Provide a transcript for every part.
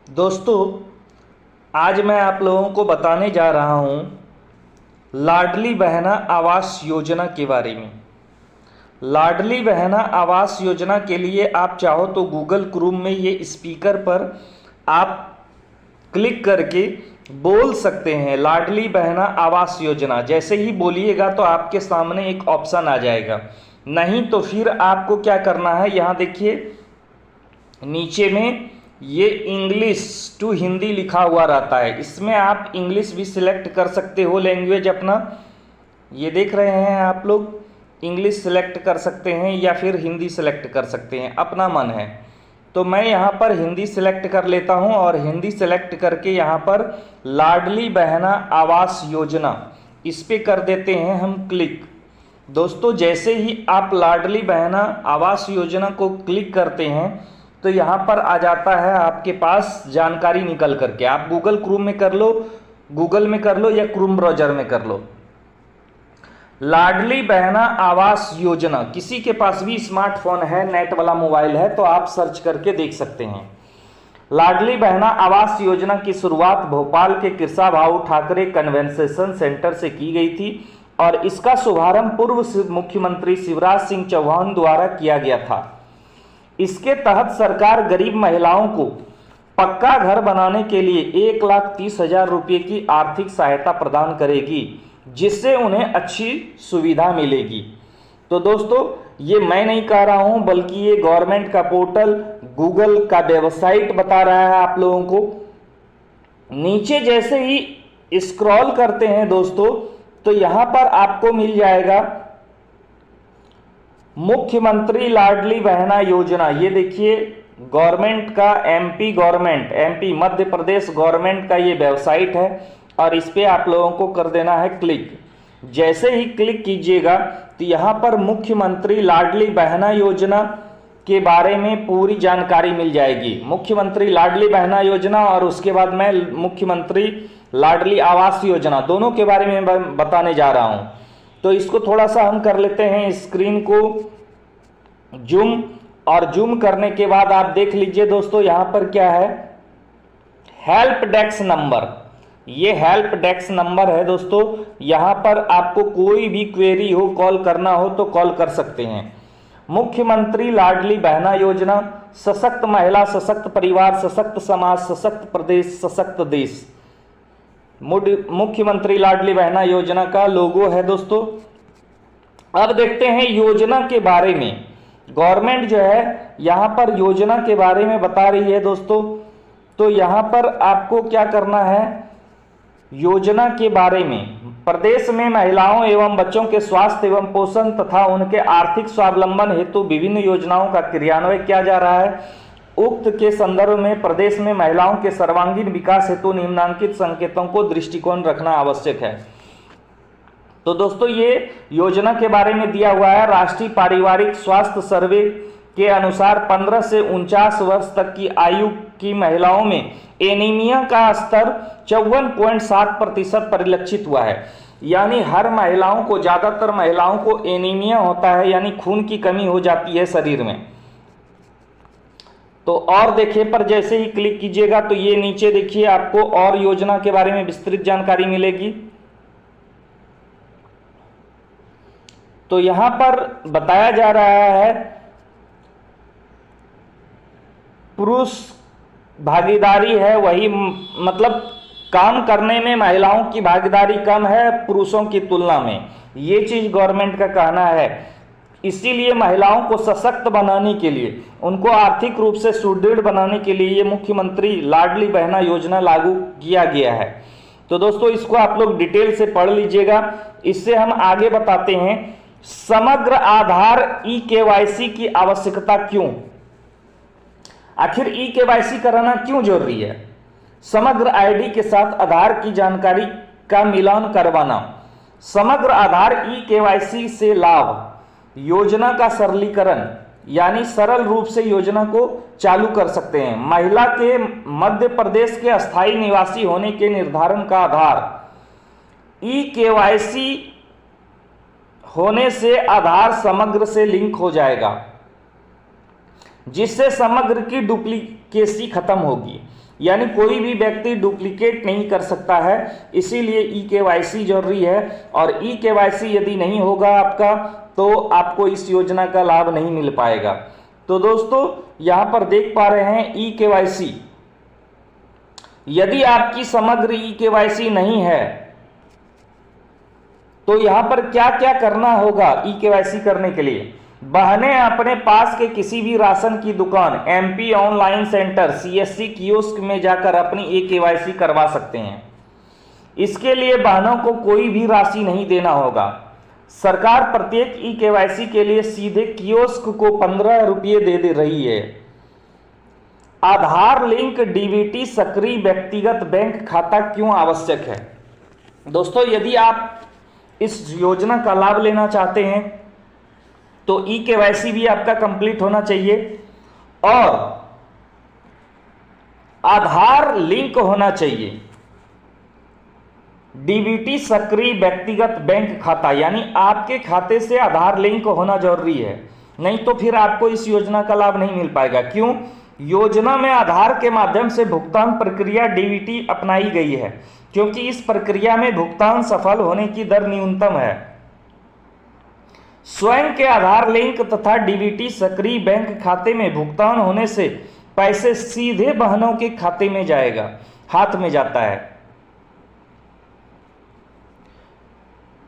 दोस्तों, आज मैं आप लोगों को बताने जा रहा हूं लाडली बहना आवास योजना के बारे में। लाडली बहना आवास योजना के लिए आप चाहो तो गूगल क्रोम में ये स्पीकर पर आप क्लिक करके बोल सकते हैं लाडली बहना आवास योजना। जैसे ही बोलिएगा तो आपके सामने एक ऑप्शन आ जाएगा। नहीं तो फिर आपको क्या करना है, यहाँ देखिए नीचे में ये इंग्लिश टू हिंदी लिखा हुआ रहता है। इसमें आप इंग्लिश भी सिलेक्ट कर सकते हो, लैंग्वेज अपना। ये देख रहे हैं आप लोग, इंग्लिश सिलेक्ट कर सकते हैं या फिर हिंदी सिलेक्ट कर सकते हैं, अपना मन है। तो मैं यहाँ पर हिंदी सिलेक्ट कर लेता हूँ और हिंदी सिलेक्ट करके यहाँ पर लाडली बहना आवास योजना इस पे कर देते हैं हम क्लिक। दोस्तों, जैसे ही आप लाडली बहना आवास योजना को क्लिक करते हैं तो यहाँ पर आ जाता है आपके पास जानकारी निकल करके। आप गूगल क्रोम में कर लो, गूगल में कर लो या क्रोम ब्राउजर में कर लो। लाडली बहना आवास योजना, किसी के पास भी स्मार्टफोन है, नेट वाला मोबाइल है तो आप सर्च करके देख सकते हैं। लाडली बहना आवास योजना की शुरुआत भोपाल के किरसा भाऊ ठाकरे कन्वेंशन सेंटर से की गई थी और इसका शुभारंभ पूर्व मुख्यमंत्री शिवराज सिंह चौहान द्वारा किया गया था। इसके तहत सरकार गरीब महिलाओं को पक्का घर बनाने के लिए 1,30,000 रुपये की आर्थिक सहायता प्रदान करेगी, जिससे उन्हें अच्छी सुविधा मिलेगी। तो दोस्तों, ये मैं नहीं कह रहा हूं, बल्कि ये गवर्नमेंट का पोर्टल, गूगल का वेबसाइट बता रहा है आप लोगों को। नीचे जैसे ही स्क्रॉल करते हैं दोस्तों, तो यहां पर आपको मिल जाएगा मुख्यमंत्री लाडली बहना योजना। ये देखिए गवर्नमेंट का, एमपी मध्य प्रदेश गवर्नमेंट का ये वेबसाइट है और इस पे आप लोगों को कर देना है क्लिक। जैसे ही क्लिक कीजिएगा तो यहाँ पर मुख्यमंत्री लाडली बहना योजना के बारे में पूरी जानकारी मिल जाएगी। मुख्यमंत्री लाडली बहना योजना और उसके बाद मैं मुख्यमंत्री लाडली आवास योजना, दोनों के बारे में बताने जा रहा हूँ। तो इसको थोड़ा सा हम कर लेते हैं, स्क्रीन को जूम, और जूम करने के बाद आप देख लीजिए दोस्तों, यहाँ पर क्या है, हेल्प डेस्क नंबर। ये हेल्प डेस्क नंबर है दोस्तों। यहाँ पर आपको कोई भी क्वेरी हो, कॉल करना हो तो कॉल कर सकते हैं। मुख्यमंत्री लाडली बहना योजना, सशक्त महिला, सशक्त परिवार, सशक्त समाज, सशक्त प्रदेश, सशक्त देश। मुख्यमंत्री लाडली बहना योजना का लोगो है दोस्तों। अब देखते हैं योजना के बारे में। गवर्नमेंट जो है यहाँ पर योजना के बारे में बता रही है दोस्तों। तो यहाँ पर आपको क्या करना है, योजना के बारे में, प्रदेश में महिलाओं एवं बच्चों के स्वास्थ्य एवं पोषण तथा उनके आर्थिक स्वावलंबन हेतु विभिन्न योजनाओं का क्रियान्वयन किया जा रहा है। उक्त के संदर्भ में प्रदेश में महिलाओं के सर्वांगीण विकास हेतु निम्नांकित संकेतों को दृष्टिकोण रखना आवश्यक है। तो दोस्तों, ये योजना के बारे में दिया हुआ है। राष्ट्रीय पारिवारिक स्वास्थ्य सर्वे के अनुसार 15 से 49 वर्ष तक की आयु की महिलाओं में एनीमिया का स्तर 54.7% परिलक्षित हुआ है। यानी हर महिलाओं को, ज्यादातर महिलाओं को एनीमिया होता है, यानी खून की कमी हो जाती है शरीर में। तो और देखिए पर जैसे ही क्लिक कीजिएगा तो ये नीचे देखिए आपको और योजना के बारे में विस्तृत जानकारी मिलेगी। तो यहां पर बताया जा रहा है पुरुष भागीदारी है, वही मतलब काम करने में महिलाओं की भागीदारी कम है पुरुषों की तुलना में, ये चीज गवर्नमेंट का कहना है। इसीलिए महिलाओं को सशक्त बनाने के लिए, उनको आर्थिक रूप से सुदृढ़ बनाने के लिए ये मुख्यमंत्री लाडली बहना योजना लागू किया गया है। तो दोस्तों, इसको आप लोग डिटेल से पढ़ लीजिएगा। इससे हम आगे बताते हैं समग्र आधार ई-केवाईसी की आवश्यकता क्यों, आखिर ई-केवाईसी कराना क्यों जरूरी है। समग्र आईडी के साथ आधार की जानकारी का मिलान करवाना। समग्र आधार ई-केवाईसी से लाभ, योजना का सरलीकरण, यानी सरल रूप से योजना को चालू कर सकते हैं। महिला के मध्य प्रदेश के अस्थायी निवासी होने के निर्धारण का आधार। ई-केवाईसी होने से आधार समग्र से लिंक हो जाएगा, जिससे समग्र की डुप्लीकेसी खत्म होगी। यानी कोई भी व्यक्ति डुप्लीकेट नहीं कर सकता है, इसीलिए ई-केवाईसी जरूरी है। और ई-केवाईसी यदि नहीं होगा आपका तो आपको इस योजना का लाभ नहीं मिल पाएगा। तो दोस्तों यहां पर देख पा रहे हैं ई-केवाईसी, यदि आपकी समग्र ई-केवाईसी नहीं है तो यहां पर क्या क्या करना होगा ई-केवाईसी करने के लिए। बहनें अपने पास के किसी भी राशन की दुकान, MP online centre, CSC kiosk में जाकर अपनी ई-केवाईसी करवा सकते हैं। इसके लिए बहनों को कोई भी राशि नहीं देना होगा। सरकार प्रत्येक ई-केवाईसी के लिए सीधे कियोस्क को 15 रुपये दे रही है। आधार लिंक डीबीटी सक्रिय व्यक्तिगत बैंक खाता क्यों आवश्यक है। दोस्तों यदि आप इस योजना का लाभ लेना चाहते हैं तो ई-केवाईसी भी आपका कंप्लीट होना चाहिए और आधार लिंक होना चाहिए। डीबीटी सक्रिय व्यक्तिगत बैंक खाता, यानी आपके खाते से आधार लिंक होना जरूरी है, नहीं तो फिर आपको इस योजना का लाभ नहीं मिल पाएगा। क्यों? योजना में आधार के माध्यम से भुगतान प्रक्रिया डीबीटी अपनाई गई है, क्योंकि इस प्रक्रिया में भुगतान सफल होने की दर न्यूनतम है। स्वयं के आधार लिंक तथा डीबीटी सक्रिय बैंक खाते में भुगतान होने से पैसे सीधे बहनों के खाते में जाएगा, हाथ में जाता है।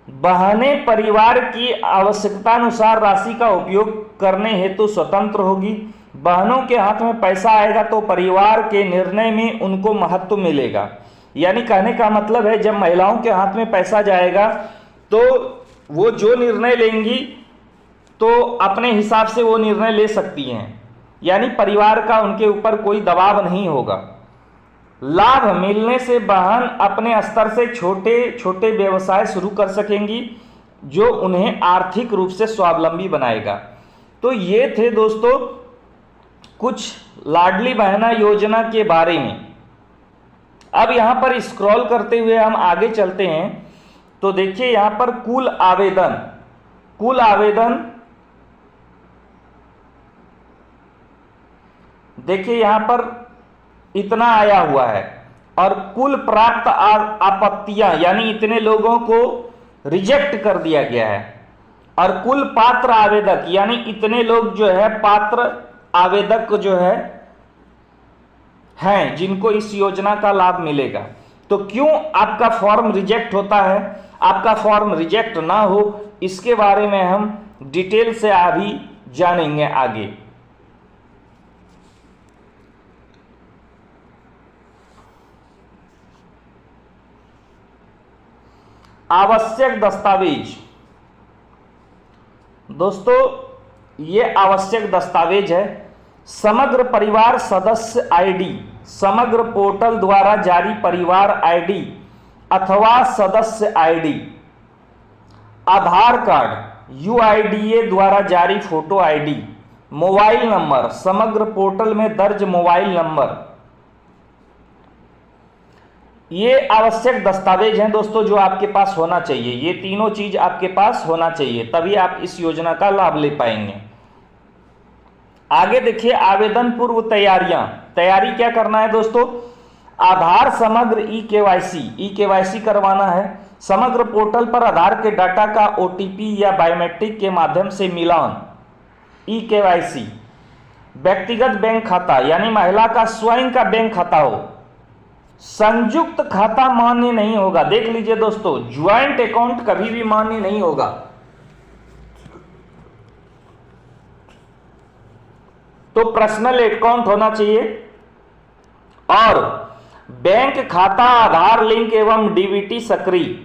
बहनें परिवार की आवश्यकता अनुसार राशि का उपयोग करने हेतु स्वतंत्र होगी। बहनों के हाथ में पैसा आएगा तो परिवार के निर्णय में उनको महत्व मिलेगा। यानी कहने का मतलब है जब महिलाओं के हाथ में पैसा जाएगा तो वो जो निर्णय लेंगी तो अपने हिसाब से वो निर्णय ले सकती हैं, यानी परिवार का उनके ऊपर कोई दबाव नहीं होगा। लाभ मिलने से बहन अपने स्तर से छोटे छोटे व्यवसाय शुरू कर सकेंगी जो उन्हें आर्थिक रूप से स्वावलंबी बनाएगा। तो ये थे दोस्तों कुछ लाडली बहना योजना के बारे में। अब यहां पर स्क्रॉल करते हुए हम आगे चलते हैं तो देखिए यहां पर कुल आवेदन देखिए यहां पर इतना आया हुआ है और कुल प्राप्त आपत्तियां, यानी इतने लोगों को रिजेक्ट कर दिया गया है। और कुल पात्र आवेदक, यानी इतने लोग जो है पात्र आवेदक जो है हैं जिनको इस योजना का लाभ मिलेगा। तो क्यों आपका फॉर्म रिजेक्ट होता है, आपका फॉर्म रिजेक्ट ना हो, इसके बारे में हम डिटेल से अभी जानेंगे आगे। आवश्यक दस्तावेज। दोस्तों ये आवश्यक दस्तावेज है समग्र परिवार सदस्य आईडी, समग्र पोर्टल द्वारा जारी परिवार आईडी अथवा सदस्य आईडी, आधार कार्ड, यूआईडीए द्वारा जारी फोटो आईडी, मोबाइल नंबर, समग्र पोर्टल में दर्ज मोबाइल नंबर। ये आवश्यक दस्तावेज हैं दोस्तों जो आपके पास होना चाहिए। ये तीनों चीज आपके पास होना चाहिए, तभी आप इस योजना का लाभ ले पाएंगे। आगे देखिए आवेदन पूर्व तैयारी क्या करना है दोस्तों। आधार समग्र ई-केवाईसी करवाना है। समग्र पोर्टल पर आधार के डाटा का ओटीपी या बायोमेट्रिक के माध्यम से मिलान, ई-केवाईसी। व्यक्तिगत बैंक खाता, यानी महिला का स्वयं का बैंक खाता हो। संयुक्त खाता मान्य नहीं होगा। देख लीजिए दोस्तों, ज्वाइंट अकाउंट कभी भी मान्य नहीं होगा। तो पर्सनल अकाउंट होना चाहिए और बैंक खाता आधार लिंक एवं डीबीटी सक्रिय,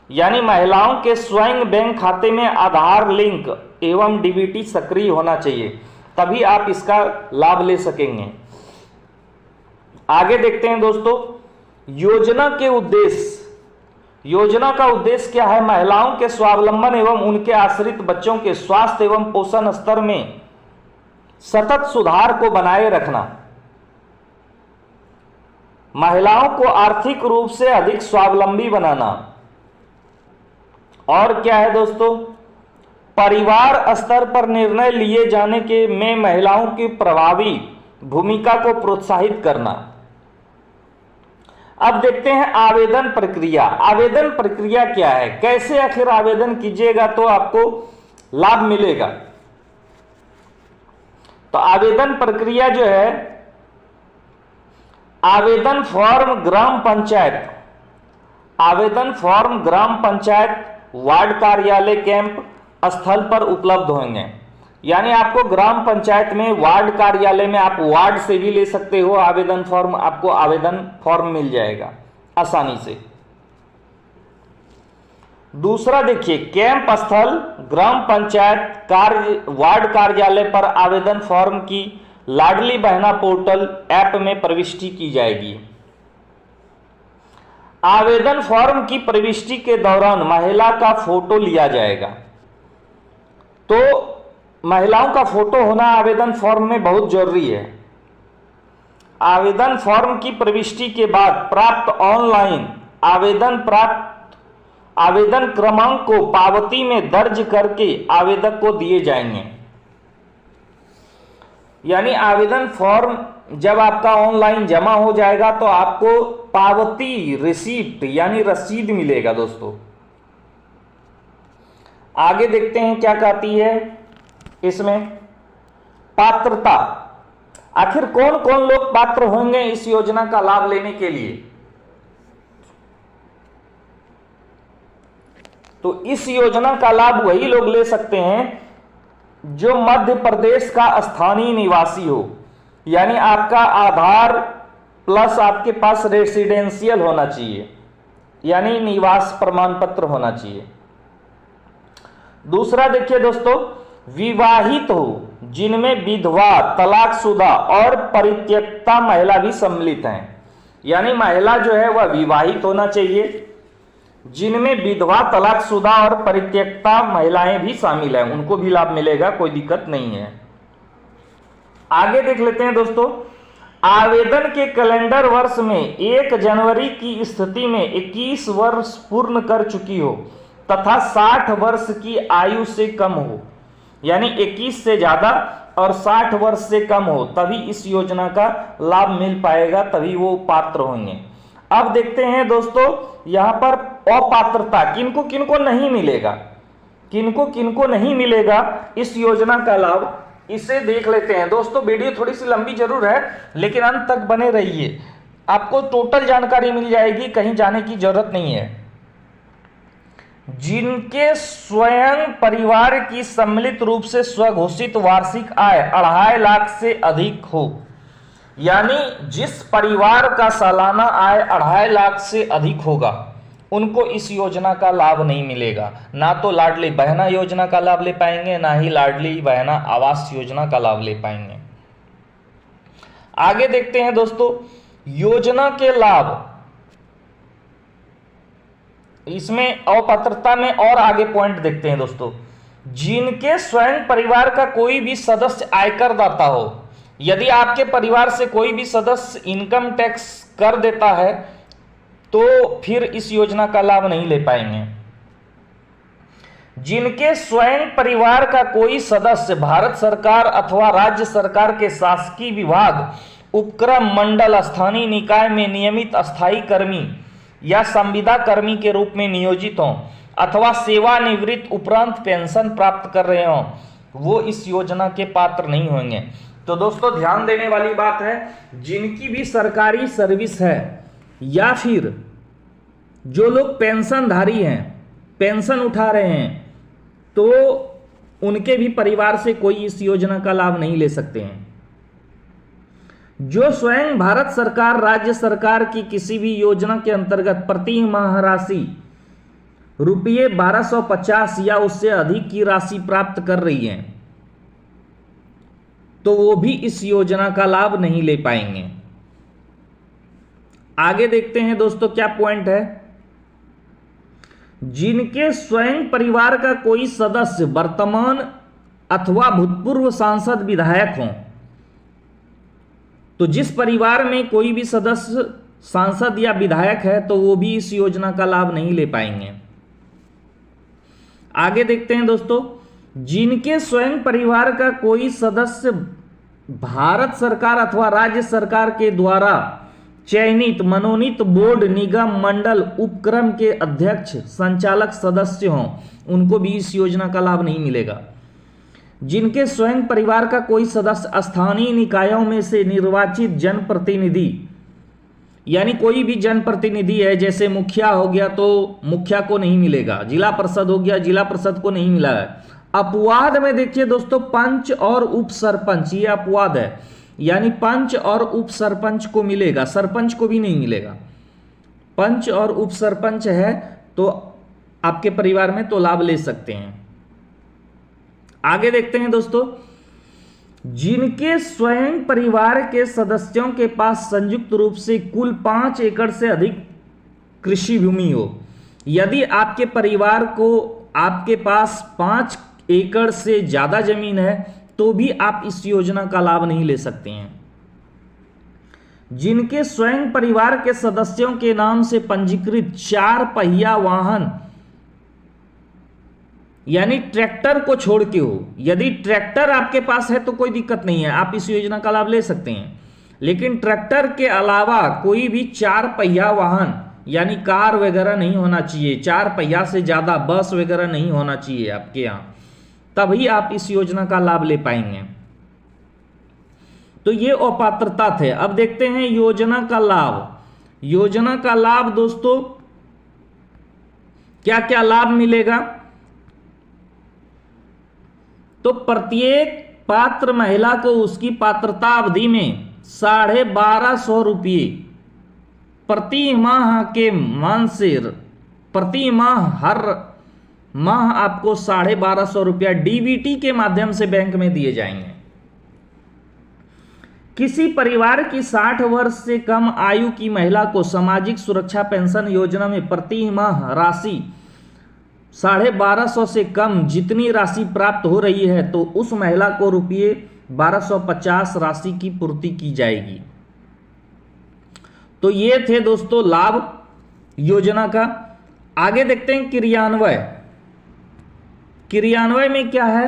यानी महिलाओं के स्वयं बैंक खाते में आधार लिंक एवं डीबीटी सक्रिय होना चाहिए, तभी आप इसका लाभ ले सकेंगे। आगे देखते हैं दोस्तों योजना के उद्देश्य। योजना का उद्देश्य क्या है? महिलाओं के स्वावलंबन एवं उनके आश्रित बच्चों के स्वास्थ्य एवं पोषण स्तर में सतत सुधार को बनाए रखना, महिलाओं को आर्थिक रूप से अधिक स्वावलंबी बनाना। और क्या है दोस्तों? परिवार स्तर पर निर्णय लिए जाने के में महिलाओं की प्रभावी भूमिका को प्रोत्साहित करना। अब देखते हैं आवेदन प्रक्रिया। आवेदन प्रक्रिया क्या है, कैसे आखिर आवेदन कीजिएगा तो आपको लाभ मिलेगा। तो आवेदन प्रक्रिया जो है, आवेदन फॉर्म ग्राम पंचायत, आवेदन फॉर्म ग्राम पंचायत वार्ड कार्यालय कैंप स्थल पर उपलब्ध होंगे। यानी आपको ग्राम पंचायत में, वार्ड कार्यालय में, आप वार्ड से भी ले सकते हो आवेदन फॉर्म, आपको आवेदन फॉर्म मिल जाएगा आसानी से। दूसरा देखिए, कैंप स्थल ग्राम पंचायत वार्ड कार्यालय पर आवेदन फॉर्म की लाडली बहना पोर्टल ऐप में प्रविष्टि की जाएगी। आवेदन फॉर्म की प्रविष्टि के दौरान महिला का फोटो लिया जाएगा। तो महिलाओं का फोटो होना आवेदन फॉर्म में बहुत जरूरी है। आवेदन फॉर्म की प्रविष्टि के बाद प्राप्त ऑनलाइन आवेदन क्रमांक को पावती में दर्ज करके आवेदक को दिए जाएंगे। यानी आवेदन फॉर्म जब आपका ऑनलाइन जमा हो जाएगा तो आपको पावती, रिसीप्ट यानी रसीद मिलेगा। दोस्तों आगे देखते हैं क्या कहती है इसमें। पात्रता, आखिर कौन कौन लोग पात्र होंगे इस योजना का लाभ लेने के लिए। तो इस योजना का लाभ वही लोग ले सकते हैं जो मध्य प्रदेश का स्थानीय निवासी हो। यानी आपका आधार प्लस आपके पास रेसिडेंशियल होना चाहिए, यानी निवास प्रमाण पत्र होना चाहिए। दूसरा देखिए दोस्तों, विवाहित हो, जिनमें विधवा, तलाकशुदा और परित्यक्ता महिला भी सम्मिलित हैं। यानी महिला जो है वह विवाहित होना चाहिए, जिनमें विधवा, तलाकशुदा और परित्यक्ता महिलाएं भी शामिल हैं, उनको भी लाभ मिलेगा, कोई दिक्कत नहीं है। आगे देख लेते हैं दोस्तों, आवेदन के कैलेंडर वर्ष में 1 जनवरी की स्थिति में 21 वर्ष पूर्ण कर चुकी हो तथा 60 वर्ष की आयु से कम हो। यानी 21 से ज्यादा और 60 वर्ष से कम हो तभी इस योजना का लाभ मिल पाएगा, तभी वो पात्र होंगे। अब देखते हैं दोस्तों यहां पर अपात्रता, किनको किनको नहीं मिलेगा, किनको किनको नहीं मिलेगा इस योजना का लाभ, इसे देख लेते हैं। दोस्तों वीडियो थोड़ी सी लंबी जरूर है लेकिन अंत तक बने रहिए, आपको टोटल जानकारी मिल जाएगी, कहीं जाने की जरूरत नहीं है। जिनके स्वयं परिवार की सम्मिलित रूप से स्वघोषित वार्षिक आय 2.5 लाख से अधिक हो। यानी जिस परिवार का सालाना आय 2.5 लाख से अधिक होगा उनको इस योजना का लाभ नहीं मिलेगा। ना तो लाडली बहना योजना का लाभ ले पाएंगे, ना ही लाडली बहना आवास योजना का लाभ ले पाएंगे। आगे देखते हैं दोस्तों, योजना के लाभ, इसमें अपात्रता में और आगे पॉइंट देखते हैं दोस्तों। जिनके स्वयं परिवार का कोई भी सदस्य आयकर दाता हो, यदि आपके परिवार से कोई भी सदस्य इनकम टैक्स कर देता है तो फिर इस योजना का लाभ नहीं ले पाएंगे। जिनके स्वयं परिवार का कोई सदस्य भारत सरकार अथवा राज्य सरकार के शासकीय विभाग, उपक्रम, मंडल, स्थानीय निकाय में नियमित अस्थायी कर्मी या संविदा कर्मी के रूप में नियोजित हों अथवा सेवानिवृत्त उपरांत पेंशन प्राप्त कर रहे हों, वो इस योजना के पात्र नहीं होंगे। तो दोस्तों ध्यान देने वाली बात है, जिनकी भी सरकारी सर्विस है या फिर जो लोग पेंशनधारी हैं, पेंशन उठा रहे हैं, तो उनके भी परिवार से कोई इस योजना का लाभ नहीं ले सकते हैं। जो स्वयं भारत सरकार, राज्य सरकार की किसी भी योजना के अंतर्गत प्रति माह राशि रुपये 1250 या उससे अधिक की राशि प्राप्त कर रही हैं तो वो भी इस योजना का लाभ नहीं ले पाएंगे। आगे देखते हैं दोस्तों क्या पॉइंट है। जिनके स्वयं परिवार का कोई सदस्य वर्तमान अथवा भूतपूर्व सांसद, विधायक हों, तो जिस परिवार में कोई भी सदस्य सांसद या विधायक है तो वो भी इस योजना का लाभ नहीं ले पाएंगे। आगे देखते हैं दोस्तों, जिनके स्वयं परिवार का कोई सदस्य भारत सरकार अथवा राज्य सरकार के द्वारा चयनित मनोनीत बोर्ड, निगम, मंडल, उपक्रम के अध्यक्ष, संचालक सदस्य हों, उनको भी इस योजना का लाभ नहीं मिलेगा। जिनके स्वयं परिवार का कोई सदस्य स्थानीय निकायों में से निर्वाचित जनप्रतिनिधि, यानी कोई भी जनप्रतिनिधि है, जैसे मुखिया हो गया तो मुखिया को नहीं मिलेगा, जिला परिषद हो गया जिला परिषद को नहीं मिला है। अपवाद में देखिए दोस्तों, पंच और उप सरपंच, ये अपवाद है, यानी पंच और उप सरपंच को मिलेगा, सरपंच को भी नहीं मिलेगा। पंच और उप सरपंच है तो आपके परिवार में तो लाभ ले सकते हैं। आगे देखते हैं दोस्तों, जिनके स्वयं परिवार के सदस्यों के पास संयुक्त रूप से कुल 5 एकड़ से अधिक कृषि भूमि हो। यदि आपके परिवार को आपके पास 5 एकड़ से ज्यादा जमीन है तो भी आप इस योजना का लाभ नहीं ले सकते हैं। जिनके स्वयं परिवार के सदस्यों के नाम से पंजीकृत 4 पहिया वाहन, यानी ट्रैक्टर को छोड़ के हो, यदि ट्रैक्टर आपके पास है तो कोई दिक्कत नहीं है, आप इस योजना का लाभ ले सकते हैं। लेकिन ट्रैक्टर के अलावा कोई भी 4 पहिया वाहन, यानी कार वगैरह नहीं होना चाहिए, 4 पहिया से ज्यादा बस वगैरह नहीं होना चाहिए आपके यहाँ, तभी आप इस योजना का लाभ ले पाएंगे। तो ये अपात्रता थे। अब देखते हैं योजना का लाभ। योजना का लाभ दोस्तों, क्या क्या लाभ मिलेगा? तो प्रत्येक पात्र महिला को उसकी पात्रता अवधि में 1250 रुपये प्रति माह के मान से, प्रति माह हर माह आपको 1250 रुपया डीबीटी के माध्यम से बैंक में दिए जाएंगे। किसी परिवार की 60 वर्ष से कम आयु की महिला को सामाजिक सुरक्षा पेंशन योजना में प्रति माह राशि 1250 से कम जितनी राशि प्राप्त हो रही है तो उस महिला को रुपये 1250 राशि की पूर्ति की जाएगी। तो ये थे दोस्तों लाभ योजना का। आगे देखते हैं क्रियान्वय। क्रियान्वय में क्या है?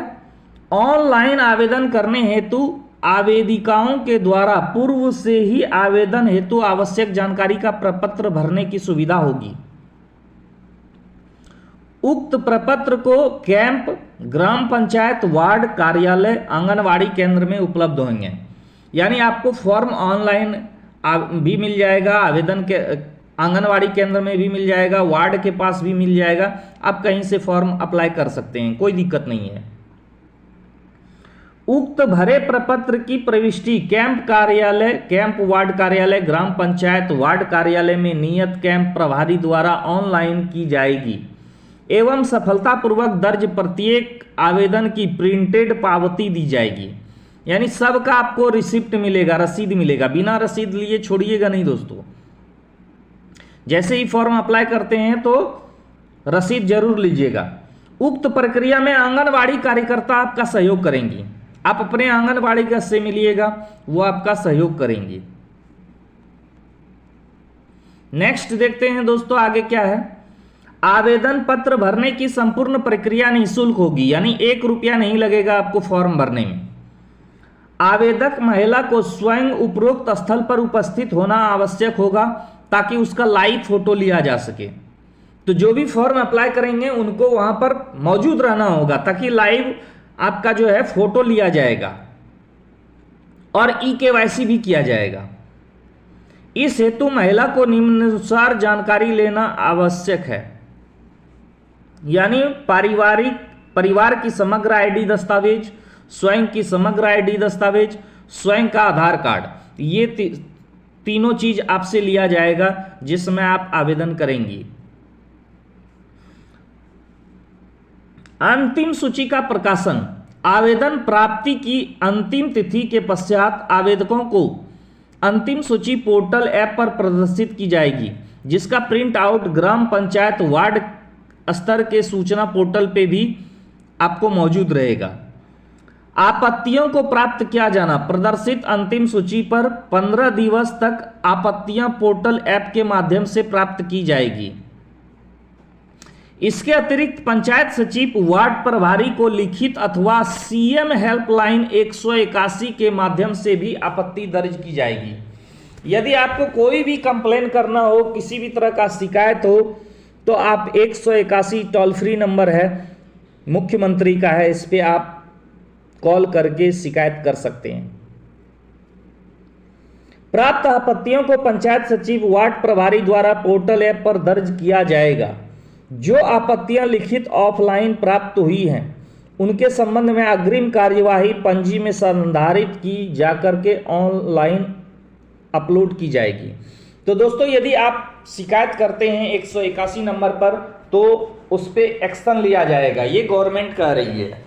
ऑनलाइन आवेदन करने हेतु आवेदिकाओं के द्वारा पूर्व से ही आवेदन हेतु आवश्यक जानकारी का प्रपत्र भरने की सुविधा होगी। उक्त प्रपत्र को कैंप, ग्राम पंचायत, वार्ड कार्यालय, आंगनवाड़ी केंद्र में उपलब्ध होंगे। यानी आपको फॉर्म ऑनलाइन भी मिल जाएगा, आवेदन के आंगनवाड़ी केंद्र में भी मिल जाएगा, वार्ड के पास भी मिल जाएगा, आप कहीं से फॉर्म अप्लाई कर सकते हैं, कोई दिक्कत नहीं है। उक्त भरे प्रपत्र की प्रविष्टि कैंप कार्यालय, कैंप वार्ड कार्यालय, ग्राम पंचायत वार्ड कार्यालय में नियत कैंप प्रभारी द्वारा ऑनलाइन की जाएगी एवं सफलतापूर्वक दर्ज प्रत्येक आवेदन की प्रिंटेड पावती दी जाएगी। यानी सबका आपको रिसिप्ट मिलेगा, रसीद मिलेगा, बिना रसीद लिए छोड़िएगा नहीं दोस्तों। जैसे ही फॉर्म अप्लाई करते हैं तो रसीद जरूर लीजिएगा। उक्त प्रक्रिया में आंगनवाड़ी कार्यकर्ता आपका सहयोग करेंगी। आप अपने आंगनवाड़ी का से मिलिएगा, वो आपका सहयोग करेंगे। नेक्स्ट देखते हैं दोस्तों आगे क्या है। आवेदन पत्र भरने की संपूर्ण प्रक्रिया निःशुल्क होगी, यानी 1 रुपया नहीं लगेगा आपको फॉर्म भरने में। आवेदक महिला को स्वयं उपरोक्त स्थल पर उपस्थित होना आवश्यक होगा ताकि उसका लाइव फोटो लिया जा सके। तो जो भी फॉर्म अप्लाई करेंगे उनको वहां पर मौजूद रहना होगा ताकि लाइव आपका जो है फोटो लिया जाएगा और ई-केवाईसी भी किया जाएगा। इस हेतु महिला को निम्नानुसार जानकारी लेना आवश्यक है, यानी परिवार की समग्र आईडी दस्तावेज, स्वयं की समग्र आईडी दस्तावेज, स्वयं का आधार कार्ड, ये तीनों चीज आपसे लिया जाएगा जिसमें आप आवेदन करेंगी। अंतिम सूची का प्रकाशन। आवेदन प्राप्ति की अंतिम तिथि के पश्चात आवेदकों को अंतिम सूची पोर्टल ऐप पर प्रदर्शित की जाएगी, जिसका प्रिंट आउट ग्राम पंचायत वार्ड स्तर के सूचना पोर्टल पे भी आपको मौजूद रहेगा। आपत्तियों को प्राप्त किया जाना। प्रदर्शित अंतिम सूची पर 15 दिवस तक आपत्तियां पोर्टल ऐप के माध्यम से प्राप्त की जाएगी। इसके अतिरिक्त पंचायत सचिव वार्ड प्रभारी को लिखित अथवा सीएम हेल्पलाइन 181 के माध्यम से भी आपत्ति दर्ज की जाएगी। यदि आपको कोई भी कंप्लेन करना हो, किसी भी तरह का शिकायत हो, तो आप 181 टोल फ्री नंबर है, मुख्यमंत्री का है, इस पे आप कॉल करके शिकायत कर सकते हैं। प्राप्त आपत्तियों को पंचायत सचिव, वार्ड प्रभारी द्वारा पोर्टल ऐप पर दर्ज किया जाएगा। जो आपत्तियां लिखित ऑफलाइन प्राप्त हुई हैं उनके संबंध में अग्रिम कार्यवाही पंजी में संधारित की जाकर के ऑनलाइन अपलोड की जाएगी। तो दोस्तों, यदि आप शिकायत करते हैं 181 नंबर पर तो उस पर एक्शन लिया जाएगा, ये गवर्नमेंट कह रही है।